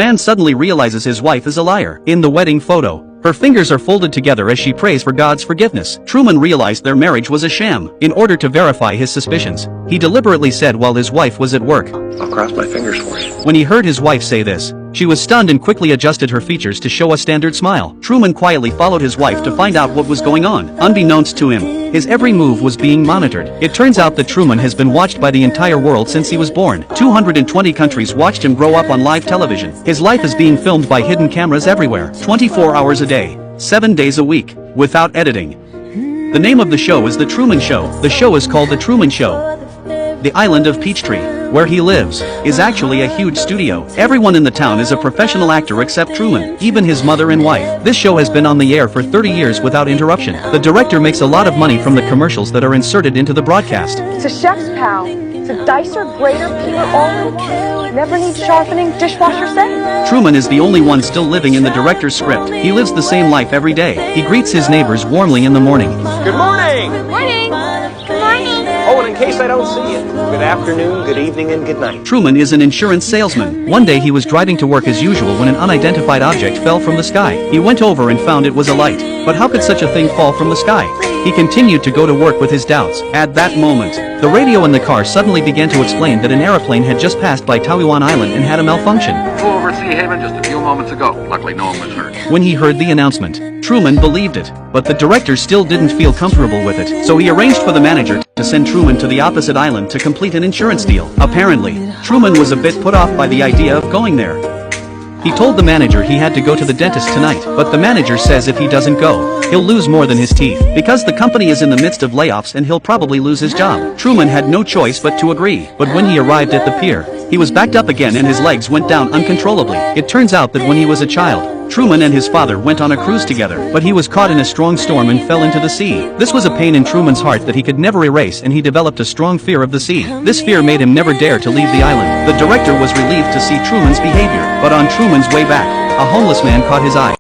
man suddenly realizes his wife is a liar. In the wedding photo, her fingers are folded together as she prays for God's forgiveness. Truman realized their marriage was a sham. In order to verify his suspicions, he deliberately said while his wife was at work, "I'll cross my fingers for you." When he heard his wife say this, she was stunned and quickly adjusted her features to show a standard smile. Truman quietly followed his wife to find out what was going on. Unbeknownst to him, his every move was being monitored. It turns out that Truman has been watched by the entire world since he was born. 220 countries watched him grow up on live television. His life is being filmed by hidden cameras everywhere, 24 hours a day, 7 days a week, without editing. The name of the show is The Truman Show. The show is called The Truman Show. The island of Peachtree, where he lives, is actually a huge studio. Everyone in the town is a professional actor except Truman, even his mother and wife. This show has been on the air for 30 years without interruption. The director makes a lot of money from the commercials that are inserted into the broadcast. It's a chef's pal. It's a dicer, grater, peeler, all in one. Never needs sharpening, dishwasher set. Truman is the only one still living in the director's script. He lives the same life every day. He greets his neighbors warmly in the morning. Good morning! Morning. Good morning. Oh, and in case I don't see you, good afternoon, good evening, and good night. Truman is an insurance salesman. One day he was driving to work as usual when an unidentified object fell from the sky. He went over and found it was a light. But how could such a thing fall from the sky? He continued to go to work with his doubts. At that moment, the radio in the car suddenly began to explain that an airplane had just passed by Taiwan Island and had a malfunction. Flew over Sea Haven just a few moments ago. Luckily no one was hurt. When he heard the announcement, Truman believed it, but the director still didn't feel comfortable with it, so he arranged for the manager to send Truman to the opposite island to complete an insurance deal. Apparently, Truman was a bit put off by the idea of going there. He told the manager he had to go to the dentist tonight, but the manager says if he doesn't go, he'll lose more than his teeth, because the company is in the midst of layoffs and he'll probably lose his job. Truman had no choice but to agree, but when he arrived at the pier, he was backed up again and his legs went down uncontrollably. It turns out that when he was a child, Truman and his father went on a cruise together, but he was caught in a strong storm and fell into the sea. This was a pain in Truman's heart that he could never erase, and he developed a strong fear of the sea. This fear made him never dare to leave the island. The director was relieved to see Truman's behavior, but on Truman's way back, a homeless man caught his eye.